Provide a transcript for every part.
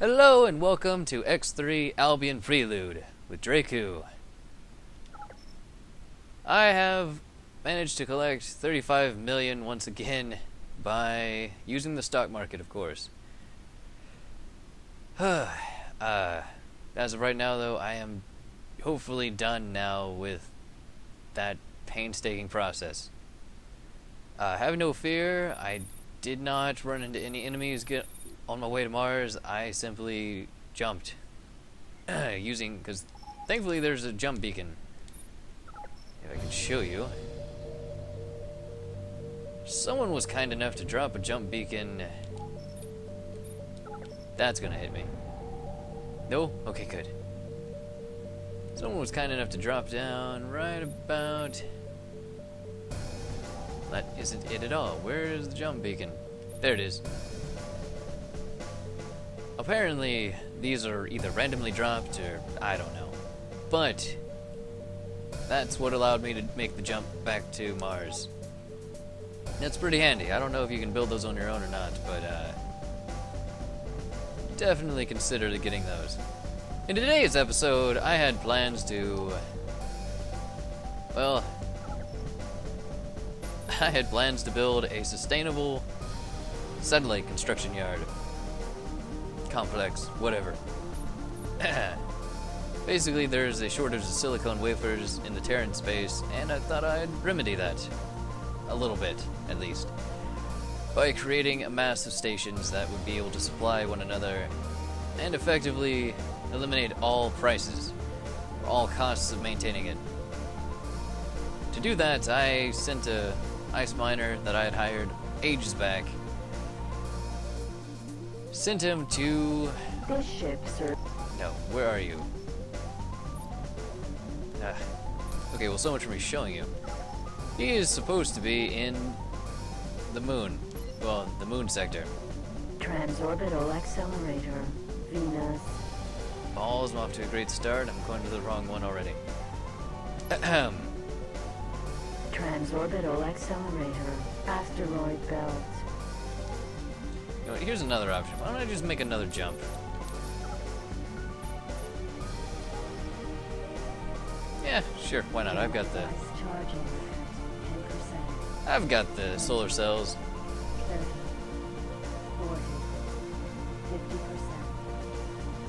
Hello and welcome to X3 Albion Prelude with Draku. I have managed to collect 35 million once again by using the stock market, of course. As of right now, though, I am hopefully done now with that painstaking process. Have no fear, I did not run into any enemies on my way to Mars. I simply jumped because thankfully there's a jump beacon. If I can show you. Someone was kind enough to drop a jump beacon. That's gonna hit me. No? Okay, good. Someone was kind enough to drop down right about... That isn't it at all. Where is the jump beacon? There it is. Apparently, these are either randomly dropped or I don't know. But that's what allowed me to make the jump back to Mars. That's pretty handy. I don't know if you can build those on your own or not, but definitely consider getting those. In today's episode, I had plans to... Well, I had plans to build a sustainable satellite construction yard. Complex, whatever. Basically, there's a shortage of silicone wafers in the Terran space, and I thought I'd remedy that. A little bit, at least. By creating a mass of stations that would be able to supply one another, and effectively eliminate all prices, or all costs of maintaining it. To do that, I sent a ice miner that I had hired ages back. Sent him to... This ship, sir. No, where are you? Okay, well, so much for me showing you. He is supposed to be in the moon. Well, the moon sector. Transorbital accelerator. Venus. Balls, I'm off to a great start. I'm going to the wrong one already. Transorbital accelerator. Asteroid belt. You know, here's another option. Why don't I just make another jump? Yeah, sure. Why not? I've got the solar cells. 30, 40,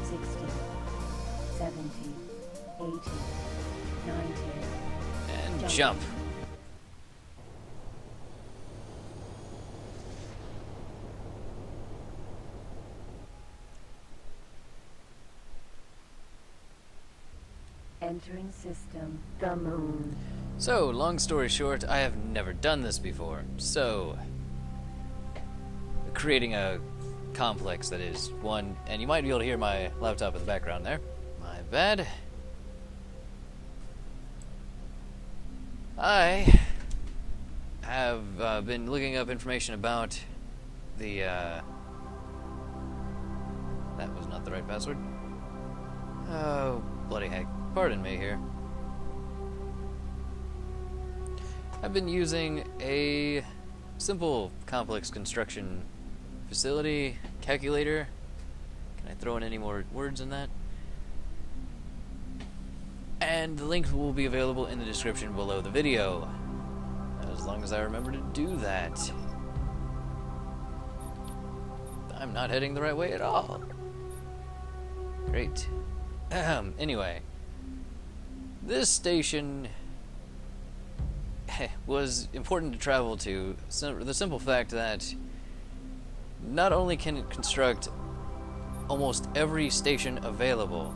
50%, 60, 70, 80, 90. And jump. Entering system, the moon. So, long story short, I have never done this before. So, creating a complex that is one, and you might be able to hear my laptop in the background there. My bad. I have been looking up information about the, that was not the right password. Oh, bloody heck. Pardon me here. I've been using a simple complex construction facility calculator. Can I throw in any more words in that? And the link will be available in the description below the video. As long as I remember to do that. I'm not heading the right way at all. Great. Anyway. This station was important to travel to. The simple fact that not only can it construct almost every station available,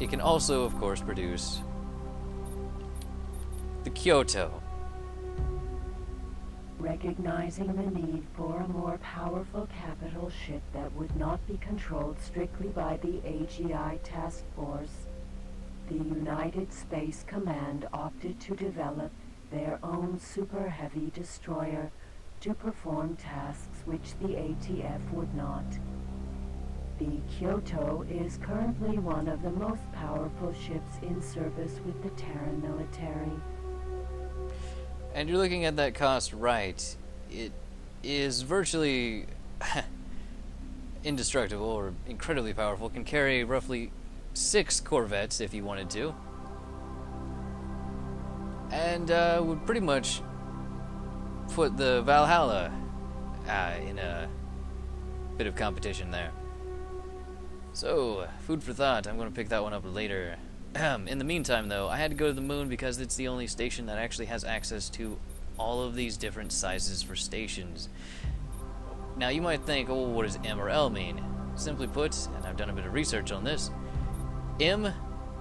it can also, of course, produce the Kyoto. Recognizing the need for a more powerful capital ship that would not be controlled strictly by the AGI task force, the United Space Command opted to develop their own super heavy destroyer to perform tasks which the ATF would not. The Kyoto is currently one of the most powerful ships in service with the Terran military. And you're looking at that cost right. It is virtually indestructible or incredibly powerful, can carry roughly 6 corvettes if you wanted to, and would pretty much put the Valhalla in a bit of competition there. So, food for thought. I'm going to pick that one up later. In the meantime, though, I had to go to the moon because it's the only station that actually has access to all of these different sizes for stations. Now, you might think, oh, what does M or L mean? Simply put, and I've done a bit of research on this, M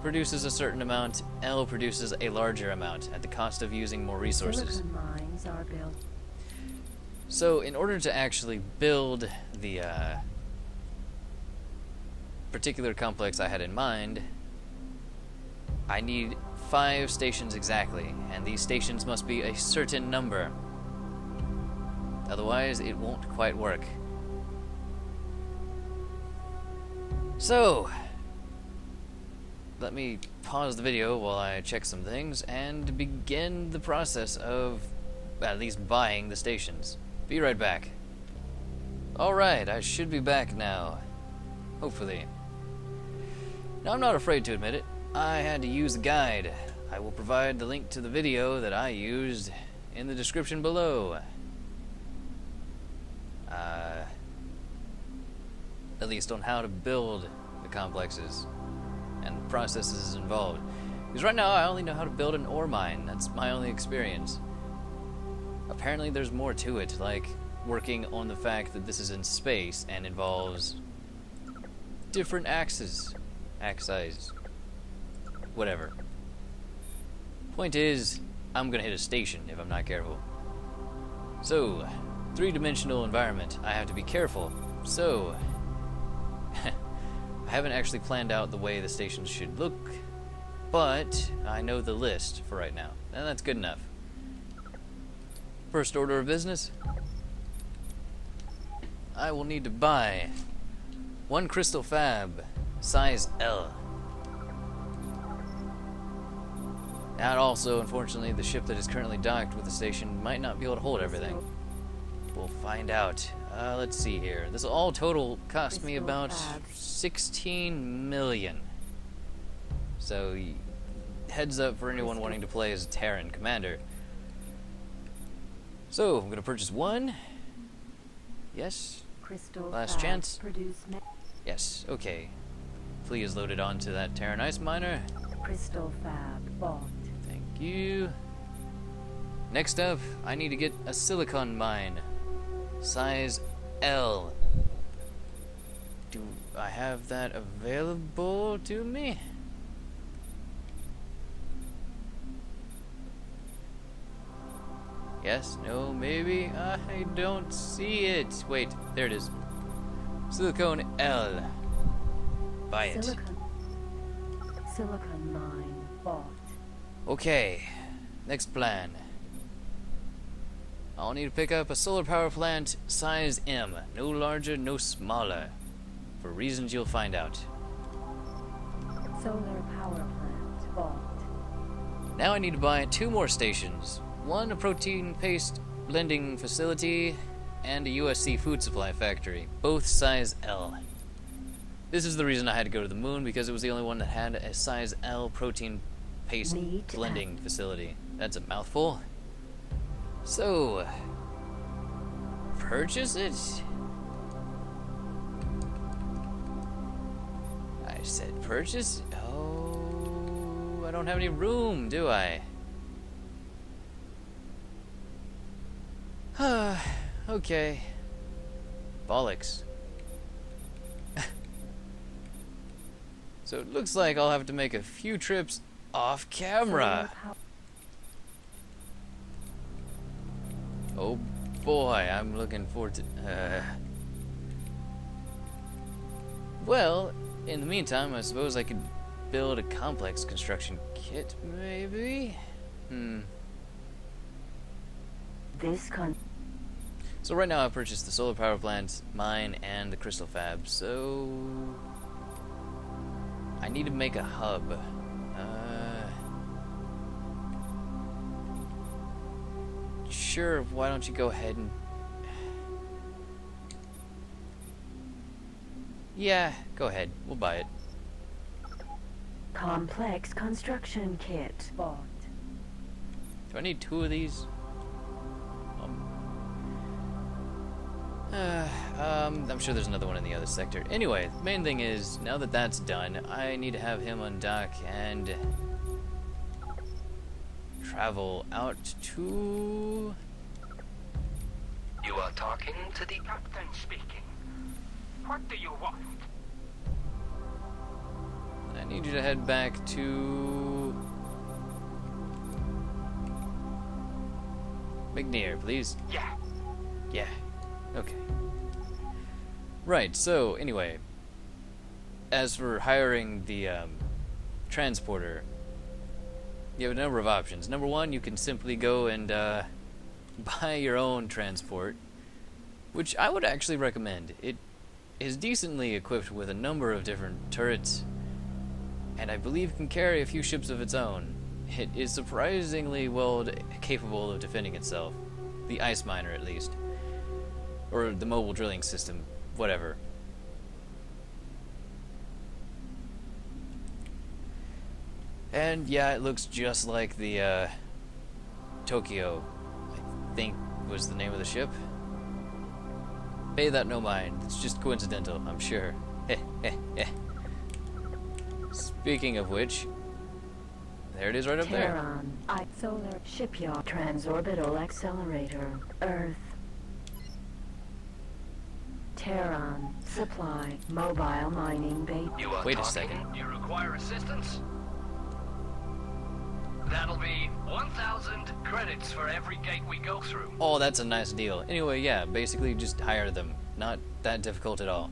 produces a certain amount, L produces a larger amount at the cost of using more resources. Silicon mines are built. So, in order to actually build the particular complex I had in mind, I need 5 stations exactly, and these stations must be a certain number. Otherwise, it won't quite work. So, let me pause the video while I check some things and begin the process of at least buying the stations. Be right back. Alright, I should be back now. Hopefully. Now, I'm not afraid to admit it. I had to use a guide. I will provide the link to the video that I used in the description below. At least on how to build the complexes and the processes involved. Because right now I only know how to build an ore mine. That's my only experience. Apparently there's more to it, like working on the fact that this is in space and involves different axes. Whatever. Point is, I'm gonna hit a station if I'm not careful. So, 3-dimensional environment. I have to be careful. So, I haven't actually planned out the way the stations should look, but I know the list for right now, and that's good enough. First order of business, I will need to buy 1 crystal fab, size L. And also, unfortunately, the ship that is currently docked with the station might not be able to hold everything. We'll find out. Let's see here. This will all total cost me about 16 million. So, heads up for anyone wanting to play as a Terran commander. So, I'm going to purchase 1. Yes. Last chance. Yes, okay. Flea is loaded onto that Terran ice miner. Crystal fab bought. Thank you. Next up, I need to get a silicon mine. Size L. Do I have that available to me? Yes, no, maybe. I don't see it. Wait, there it is. Silicon L. Buy it. Silicon mine bought. Okay, next plan. I'll need to pick up a solar power plant size M. No larger, no smaller. For reasons you'll find out. Solar power plant bought. Now I need to buy 2 more stations. 1, a protein paste blending facility, and a USC food supply factory. Both size L. This is the reason I had to go to the moon, because it was the only one that had a size L protein paste blending facility. That's a mouthful. So, purchase it? I said purchase? Oh, I don't have any room, do I? Okay. Bollocks. So it looks like I'll have to make a few trips off camera. Oh boy, I'm looking forward to... Well, in the meantime, I suppose I could build a complex construction kit, maybe? So right now I purchased the solar power plant, mine, and the crystal fab, so... I need to make a hub. Sure, why don't you go ahead and... Yeah, go ahead. We'll buy it. Complex construction kit. Bought. Do I need 2 of these? I'm sure there's another one in the other sector. Anyway, the main thing is, now that that's done, I need to have him undock and travel out to... You are talking to the captain speaking. What do you want? I need you to head back to... McNear, please. Yeah. Yeah. Okay. Right, so, anyway. As for hiring the, transporter, you have a number of options. Number one, you can simply go and, buy your own transport, which I would actually recommend. It is decently equipped with a number of different turrets, and I believe can carry a few ships of its own. It is surprisingly well capable of defending itself. The ice miner, at least. Or the mobile drilling system, whatever. And yeah, it looks just like the Tokyo, I think was the name of the ship. Pay that no mind, it's just coincidental, I'm sure. Speaking of which, there it is right up there. Terran, Solar Shipyard, Transorbital Accelerator, Earth. Terran, Supply, Mobile Mining Base. You are Wait a talking? second. You require assistance? That'll be 1,000 credits for every gate we go through. Oh, that's a nice deal. Anyway, yeah, basically just hire them. Not that difficult at all.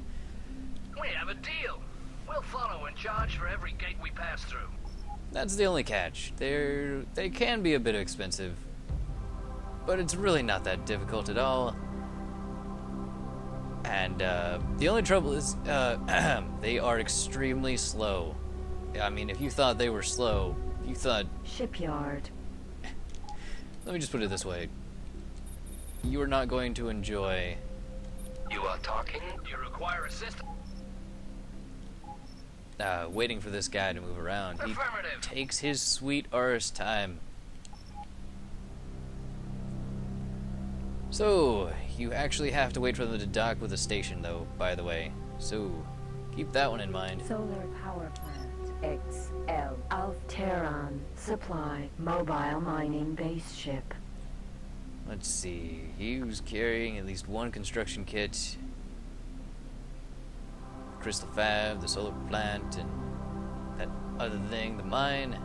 We have a deal. We'll follow and charge for every gate we pass through. That's the only catch. They can be a bit expensive, but it's really not that difficult at all. And the only trouble is they are extremely slow. I mean, if you thought they were slow, you thought... Shipyard. Let me just put it this way. You are not going to enjoy... You are talking? You require assistance? waiting for this guy to move around. He Affirmative. takes his sweet arse time. So, you actually have to wait for them to dock with a station, though, by the way. So, keep that one in mind. Solar Power Plant, XL, Alf Terran, Supply, Mobile Mining Base Ship. Let's see. He was carrying at least one construction kit. Crystal Fab, the solar plant, and that other thing, the mine.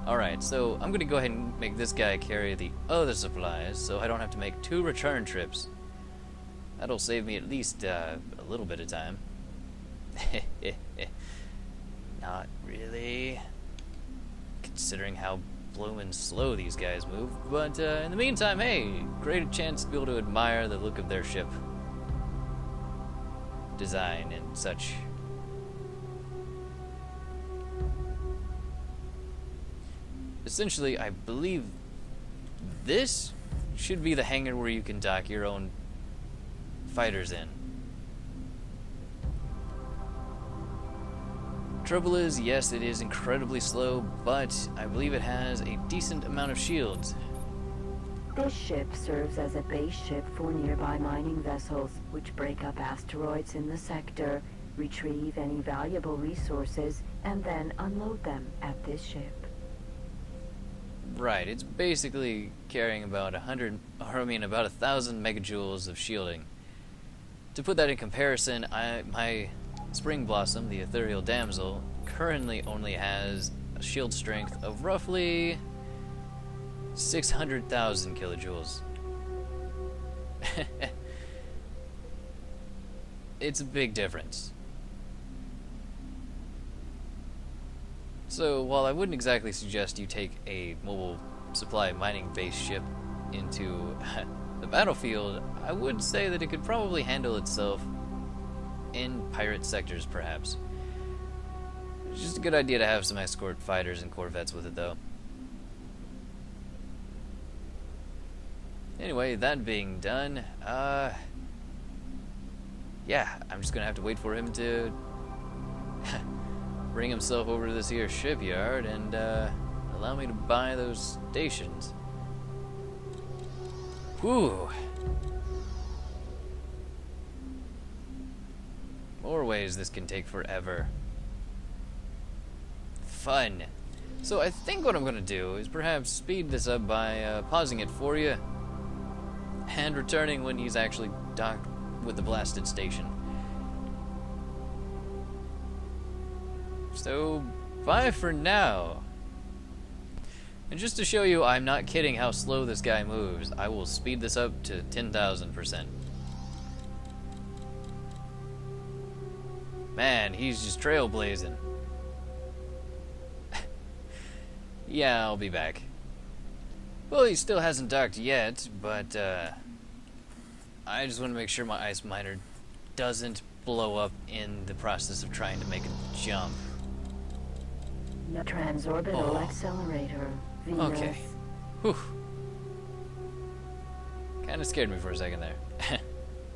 Alright, so I'm gonna go ahead and make this guy carry the other supplies so I don't have to make 2 return trips. That'll save me at least a little bit of time. Not really, considering how bloomin' slow these guys move. But in the meantime, hey, great chance to be able to admire the look of their ship design and such. Essentially, I believe this should be the hangar where you can dock your own fighters in. Trouble is, yes, it is incredibly slow, but I believe it has a decent amount of shields. This ship serves as a base ship for nearby mining vessels, which break up asteroids in the sector, retrieve any valuable resources, and then unload them at this ship. Right, it's basically carrying about 1,000 megajoules of shielding. To put that in comparison, my Spring Blossom, the Ethereal Damsel, currently only has a shield strength of roughly 600,000 kilojoules. It's a big difference. So, while I wouldn't exactly suggest you take a mobile supply mining base ship into the battlefield, I would say that it could probably handle itself in pirate sectors, perhaps. It's just a good idea to have some escort fighters and corvettes with it, though. Anyway, that being done, yeah, I'm just gonna have to wait for him to bring himself over to this here shipyard and allow me to buy those stations. Whew. More ways this can take forever. Fun. So I think what I'm going to do is perhaps speed this up by pausing it for you and returning when he's actually docked with the blasted station. So, bye for now. And just to show you I'm not kidding how slow this guy moves, I will speed this up to 10,000%. Man, he's just trailblazing. Yeah, I'll be back. Well, he still hasn't docked yet, but I just want to make sure my ice miner doesn't blow up in the process of trying to make a jump. Transorbital accelerator. Venus. Okay. Whew. Kind of scared me for a second there.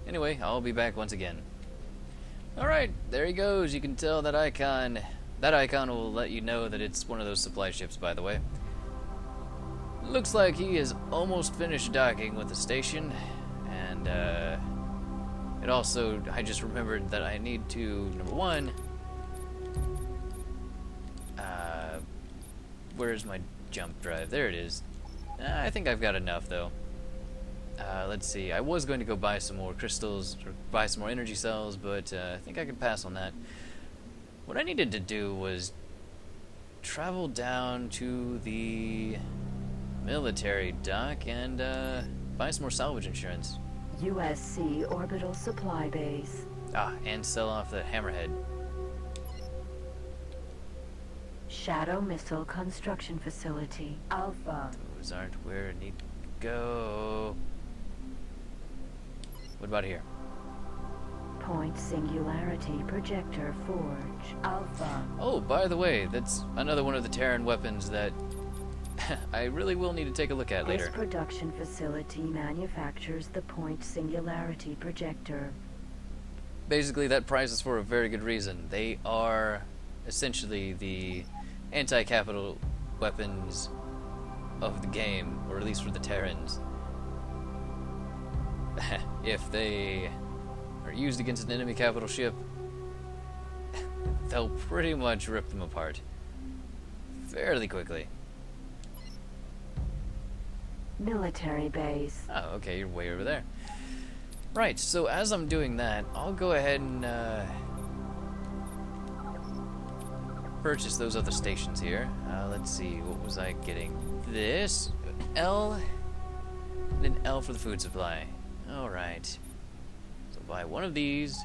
Anyway, I'll be back once again. Alright, there he goes. You can tell that icon. That icon will let you know that it's one of those supply ships, by the way. Looks like he is almost finished docking with the station. And, it also, I just remembered that I need to, number one, where's my jump drive? There it is. I think I've got enough, though. Let's see. I was going to go buy some more crystals, or buy some more energy cells, but I think I can pass on that. What I needed to do was travel down to the military dock and buy some more salvage insurance. USC Orbital Supply Base. And sell off the hammerhead. Shadow Missile Construction Facility. Alpha. Those aren't where I need to go. What about here? Point Singularity Projector Forge. Alpha. Oh, by the way, that's another one of the Terran weapons that I really will need to take a look at later. This production facility manufactures the Point Singularity Projector. Basically, that price is for a very good reason. They are essentially the anti-capital weapons of the game, or at least for the Terrans. If they are used against an enemy capital ship, they'll pretty much rip them apart fairly quickly. Military base. Oh, okay, you're way over there. Right, so as I'm doing that, I'll go ahead and purchase those other stations here. Let's see, what was I getting? This, L, and an L for the food supply. Alright. So buy one of these.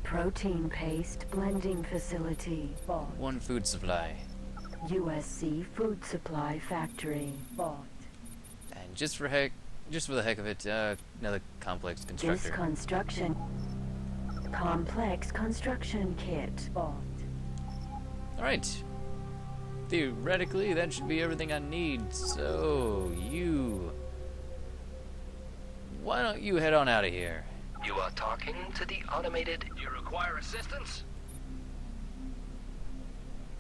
Protein paste blending facility. Bought. One food supply. USC Food Supply Factory. Bought. And just for the heck of it, another complex constructor. This construction. Complex construction kit. Bought. Alright. Theoretically, that should be everything I need. So, why don't you head on out of here? You are talking to the automated... You require assistance?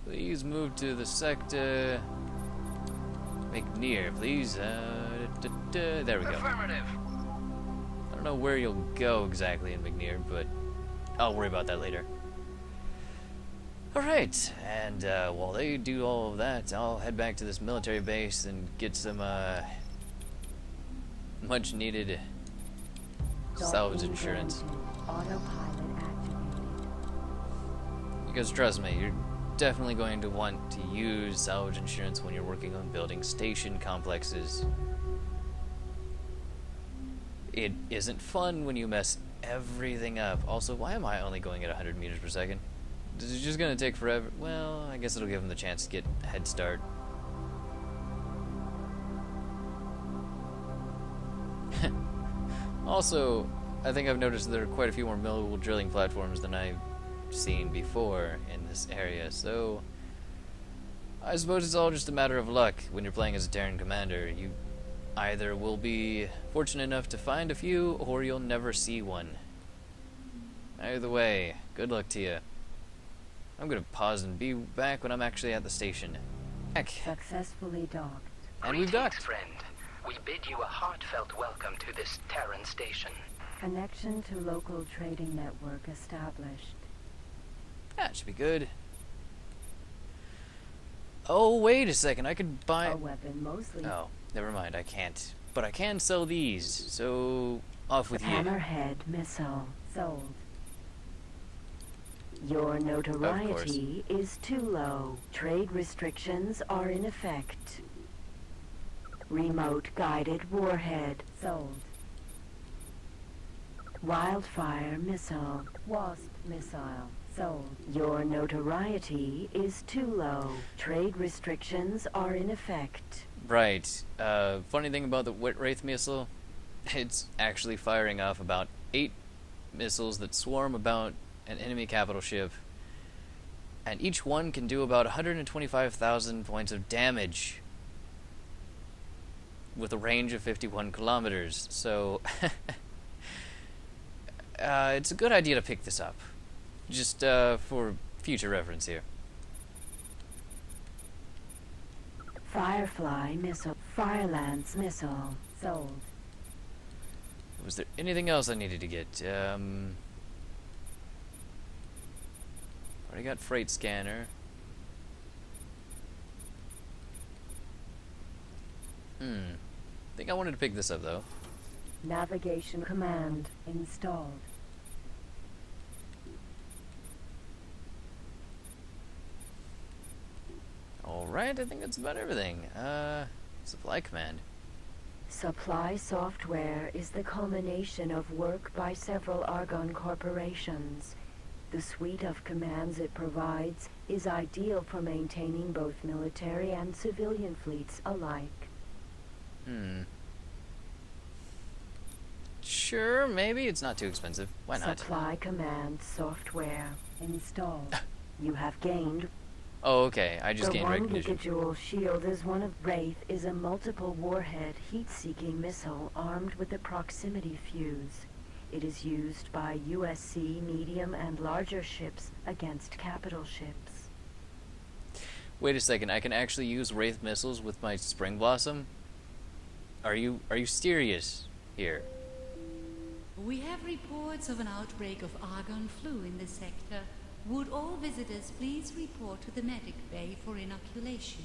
Please move to the sector... McNear, please. There we go. Affirmative. I don't know where you'll go exactly in McNear, but I'll worry about that later. Alright, and while they do all of that, I'll head back to this military base and get some much needed salvage insurance. Autopilot activated. Because trust me, you're definitely going to want to use salvage insurance when you're working on building station complexes. It isn't fun when you mess everything up. Also, why am I only going at 100 meters per second? Is it just going to take forever? Well, I guess it'll give them the chance to get a head start. Also, I think I've noticed there are quite a few more mill drilling platforms than I've seen before in this area, so I suppose it's all just a matter of luck when you're playing as a Terran commander. You either will be fortunate enough to find a few, or you'll never see one. Either way, good luck to you. I'm gonna pause and be back when I'm actually at the station. Heck. Successfully docked. And we've Greetings, docked. friend. We bid you a heartfelt welcome to this Terran station. Connection to local trading network established. That should be good. Oh, wait a second. I could buy... A weapon mostly. Oh, never mind. I can't. But I can sell these. So, off with you. Hammerhead missile sold. Your notoriety is too low. Trade restrictions are in effect. Remote guided warhead sold. Wildfire missile, wasp missile sold. Your notoriety is too low. Trade restrictions are in effect. Right. Funny thing about the Wraith missile, it's actually firing off about 8 missiles that swarm about an enemy capital ship. And each one can do about 125,000 points of damage with a range of 51 kilometers. So, it's a good idea to pick this up. Just for future reference here. Firefly missile, Firelance missile sold. Was there anything else I needed to get? Already got freight scanner. Think I wanted to pick this up though. Navigation command installed. Alright, I think that's about everything. Supply command. Supply software is the culmination of work by several Argon corporations. The suite of commands it provides is ideal for maintaining both military and civilian fleets alike. Sure, maybe. It's not too expensive. Why not? Supply command software installed. You have gained. Oh, okay. I just The gained 1 recognition. gigajoule shield is one of Wraith is a multiple warhead heat-seeking missile armed with a proximity fuse. It is used by USC medium and larger ships against capital ships. Wait a second. I can actually use Wraith missiles with my Spring Blossom? Are you serious here? We have reports of an outbreak of Argon flu in this sector. Would all visitors please report to the medic bay for inoculation?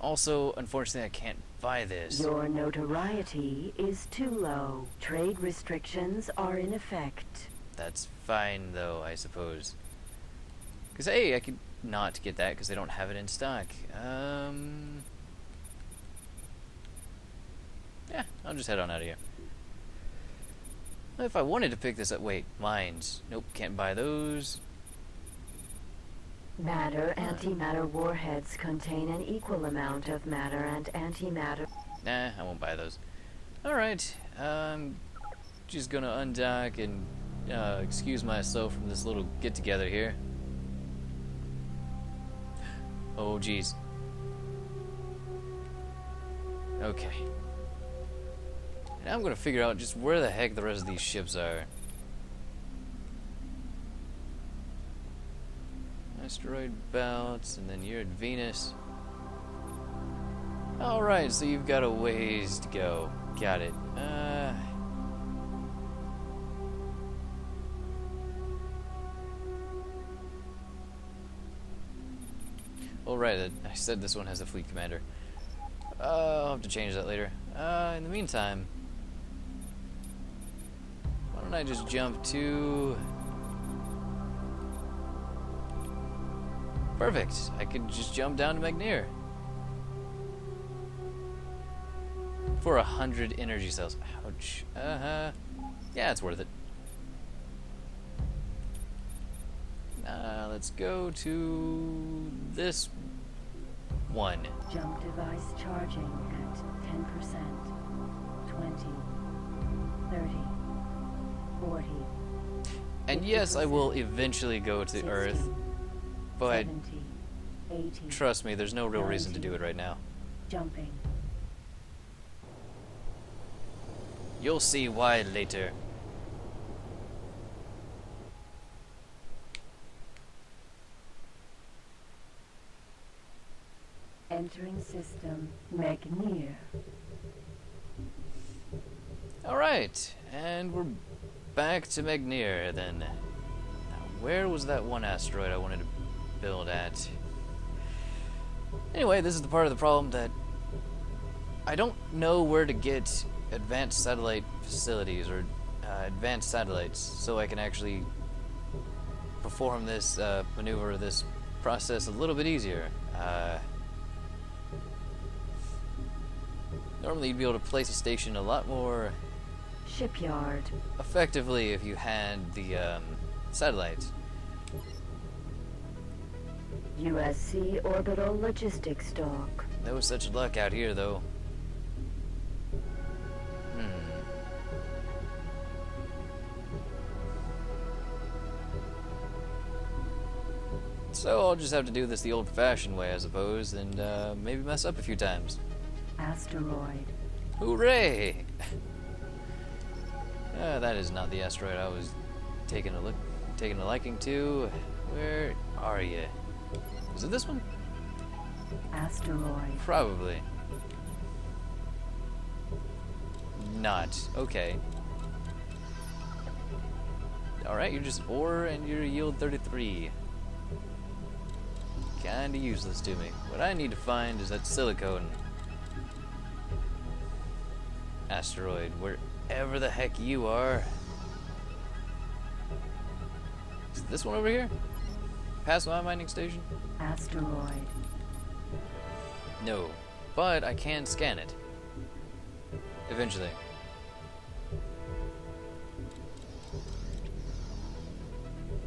Also, unfortunately, I can't buy this. Your notoriety is too low. Trade restrictions are in effect. That's fine, though, I suppose. Because, hey, I could not get that because they don't have it in stock. Yeah, I'll just head on out of here. If I wanted to pick this up... Wait, mines. Nope, can't buy those. Matter antimatter warheads contain an equal amount of matter and antimatter. Nah, I won't buy those. Alright, just gonna undock and excuse myself from this little get-together here. Oh, jeez. Okay. Now I'm gonna figure out just where the heck the rest of these ships are. Asteroid belts, and then you're at Venus. Alright, so you've got a ways to go. Got it. Alright, I said this one has a fleet commander. I'll have to change that later. In the meantime, why don't I just jump to... Perfect. I could just jump down to Magnear. For 100 energy cells. Ouch. Yeah, it's worth it. Let's go to this one. Jump device charging at 10%, 20, 30, 40. And yes, I will eventually go to 60, Earth, but 70, 80. trust me, there's no real reason to do it right now. Jumping. You'll see why later. entering system, Megnir. Alright, and we're back to Megnir then. Now, where was that one asteroid I wanted to build at? Anyway, this is the part of the problem that I don't know where to get advanced satellite facilities or advanced satellites so I can actually perform this maneuver, this process a little bit easier. Normally you'd be able to place a station a lot more Shipyard. effectively if you had the satellites. USC Orbital Logistics Dock. No such luck out here, though. So I'll just have to do this the old-fashioned way, I suppose, and maybe mess up a few times. Asteroid. Hooray! That is not the asteroid I was taking a liking to. Where are you? Is it this one? Asteroid. Probably. Not. Okay. Alright, you're just ore and your yield 33. Kinda useless to me. What I need to find is that silicone asteroid, wherever the heck you are. Is it this one over here? Past my mining station? Asteroid. No, but I can scan it. Eventually.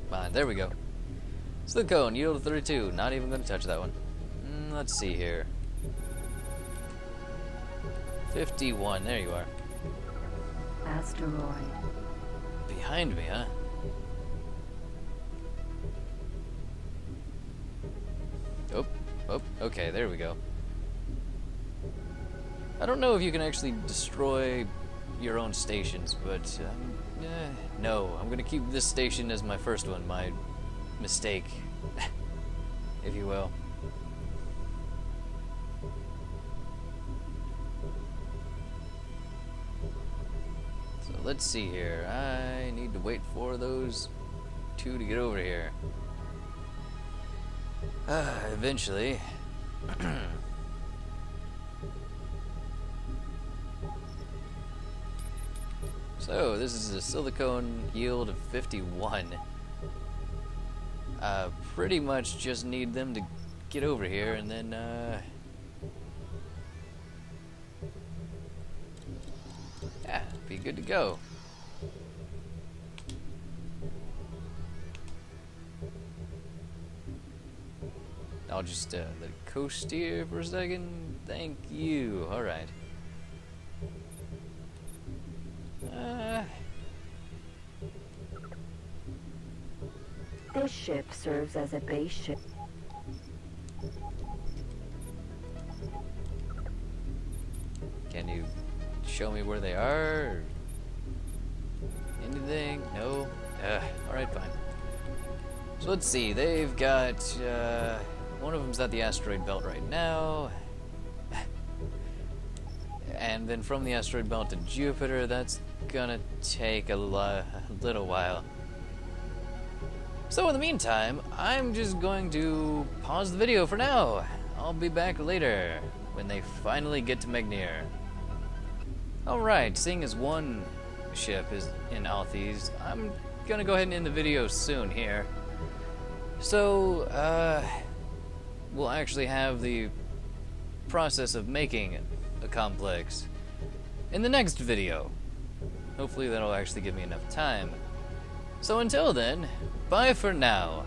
Fine, there we go. Silicone, yield of 32. Not even going to touch that one. Let's see here. 51, there you are. Asteroid. Behind me, huh? Oh, okay, there we go. I don't know if you can actually destroy your own stations, but no, I'm gonna keep this station as my first one, my mistake, if you will. So let's see here. I need to wait for those two to get over here. Eventually. So, this is a silicone yield of 51. Pretty much just need them to get over here and then, yeah, be good to go. I'll just let it coast here for a second. Thank you. Alright. This ship serves as a base ship. Can you show me where they are? Anything? No? Alright, fine. So let's see. They've got, one of them's at the asteroid belt right now. And then from the asteroid belt to Jupiter, that's gonna take a little while. So in the meantime, I'm just going to pause the video for now. I'll be back later when they finally get to Megnir. Alright, seeing as one ship is in Althes, I'm gonna go ahead and end the video soon here. So, we'll actually have the process of making a complex in the next video. Hopefully that'll actually give me enough time. So until then, bye for now.